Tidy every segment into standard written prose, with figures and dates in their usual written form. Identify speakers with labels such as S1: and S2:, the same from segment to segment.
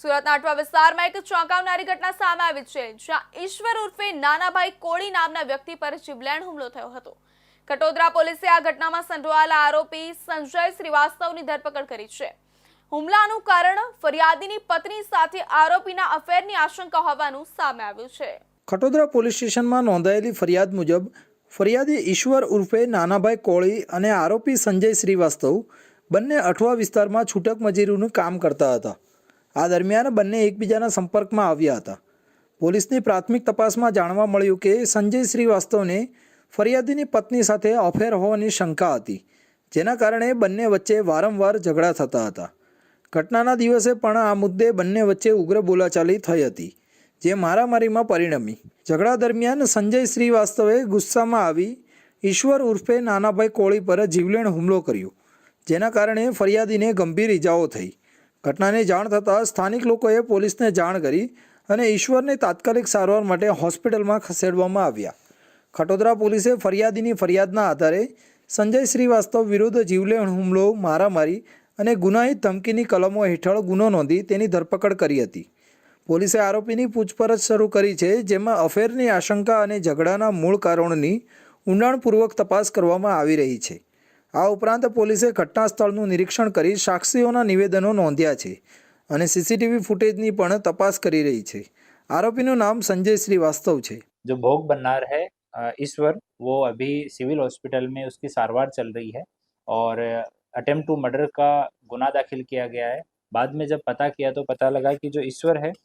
S1: સુરતના અટવા વિસ્તારમાં એક ચોંકાવનારી ઘટના સામે આવી છે, જ્યાં ઈશ્વર ઉર્ફે નાનાભાઈ કોળી નામના વ્યક્તિ પર જીવલેણ હુમલો થયો હતો। કટોદરા પોલીસે આ ઘટનામાં સંડોવાયેલા આરોપી સંજય શ્રીવાસ્તવની ધરપકડ કરી છે। હુમલાનું કારણ ફરિયાદીની પત્ની સાથે આરોપીના અફેરની આશંકા હોવાનું સામે આવ્યું છે।
S2: કટોદરા પોલીસ સ્ટેશનમાં નોંધાયેલી ફરિયાદ મુજબ ફરિયાદી ઈશ્વર ઉર્ફે નાનાભાઈ કોળી અને આરોપી સંજય શ્રીવાસ્તવ બંને અઠવા વિસ્તારમાં છૂટક મજૂરીનું કામ કરતા હતા। આ દરમિયાન બંને એકબીજાના સંપર્કમાં આવ્યા હતા। પોલીસની પ્રાથમિક તપાસમાં જાણવા મળ્યું કે સંજય શ્રીવાસ્તવને ફરિયાદીની પત્ની સાથે અફેર હોવાની શંકા હતી, જેના કારણે બંને વચ્ચે વારંવાર ઝઘડા થતા હતા। ઘટનાના દિવસે પણ આ મુદ્દે બંને વચ્ચે ઉગ્ર બોલાચાલી થઈ હતી, જે મારામારીમાં પરિણમી। ઝઘડા દરમિયાન સંજય શ્રીવાસ્તવે ગુસ્સામાં આવી ઈશ્વર ઉર્ફે નાનાભાઈ કોળી પર જીવલેણ હુમલો કર્યો, જેના કારણે ફરિયાદીને ગંભીર ઇજાઓ થઈ। ઘટનાની જાણ થતાં સ્થાનિક લોકોએ પોલીસને જાણ કરી અને ઈશ્વરને તાત્કાલિક સારવાર માટે હોસ્પિટલમાં ખસેડવામાં આવ્યા। ખટોદરા પોલીસે ફરિયાદીની ફરિયાદના આધારે સંજય શ્રીવાસ્તવ વિરુદ્ધ જીવલેણ હુમલો, મારામારી અને ગુનાહિત ધમકીની કલમો હેઠળ ગુનો નોંધી તેની ધરપકડ કરી હતી। પોલીસે આરોપીની પૂછપરછ શરૂ કરી છે, જેમાં અફેરની આશંકા અને ઝઘડાના મૂળ કારણોની ઊંડાણપૂર્વક તપાસ કરવામાં આવી રહી છે। આ ઉપરાંત પોલીસે ઘટના સ્થળનું નિરીક્ષણ કરી સાક્ષીઓના નિવેદનો નોંધ્યા છે અને સીસીટીવી ફૂટેજની પણ તપાસ કરી રહી છે। આરોપીનું નામ संजय श्रीवास्तव છે।
S3: जो भोग बननार है ईश्वर, वो अभी सिविल हॉस्पिटल में उसकी सारवार चल रही है और अटेम्प्ट टू मर्डर का गुना दाखिल किया गया है। बाद में जब पता किया तो पता लगा कि जो ईश्वर है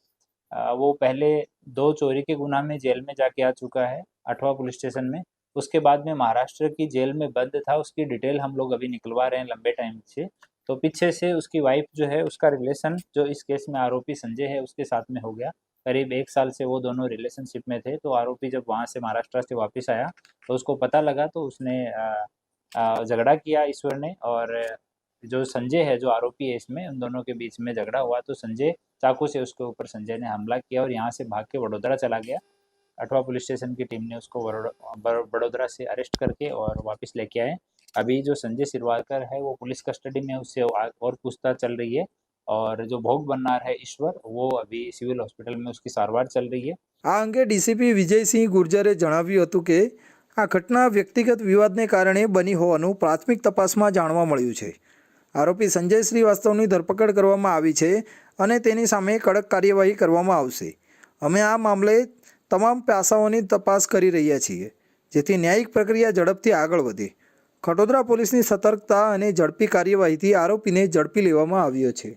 S3: वो पहले 2 चोरी के गुना में जेल में जाके आ चुका है अठवा पुलिस स्टेशन में। उसके बाद में महाराष्ट्र की जेल में बंद था, उसकी डिटेल हम लोग अभी निकलवा रहे हैं लंबे टाइम से। तो पीछे से उसकी वाइफ जो है, उसका रिलेशन जो इस केस में आरोपी संजय है उसके साथ में हो गया। करीब 1 साल से वो दोनों रिलेशनशिप में थे। तो आरोपी जब वहाँ से महाराष्ट्र से वापस आया तो उसको पता लगा, तो उसने झगड़ा किया ईश्वर ने, और जो संजय है जो आरोपी है इसमें, उन दोनों के बीच में झगड़ा हुआ तो संजय चाकू से उसके ऊपर संजय ने हमला किया और यहाँ से भाग के वडोदरा चला गया। अठवा पुलिस स्टेशन की टीम ने उसको वडोदरा से अरेस्ट करके और वापस लेके आए। अभी जो संजय सिरवाकर है वो पुलिस कस्टडी में, उससे और पूछताछ चल रही है। और जो भोग बननार है ईश्वर, वो अभी सिविल हॉस्पिटल में उसकी सारवार चल रही है।
S2: આ અંગે ડીસીપી વિજયસિંહ ગુર્જરે જણાવ્યું હતું કે આ ઘટના વ્યક્તિગત વિવાદને કારણે બની હોવાનું પ્રાથમિક તપાસમાં જાણવા મળ્યું છે। આરોપી સંજય શ્રીવાસ્તવની ધરપકડ કરવામાં આવી છે અને તેની સામે કડક કાર્યવાહી કરવામાં આવશે। અમે આ મામલે તમામ પાસાઓની તપાસ કરી રહ્યા છીએ, જેથી ન્યાયિક પ્રક્રિયા ઝડપથી આગળ વધે। ખટોદરા પોલીસની સતર્કતા અને ઝડપી કાર્યવાહીથી આરોપીને ઝડપી લેવામાં આવ્યો છે।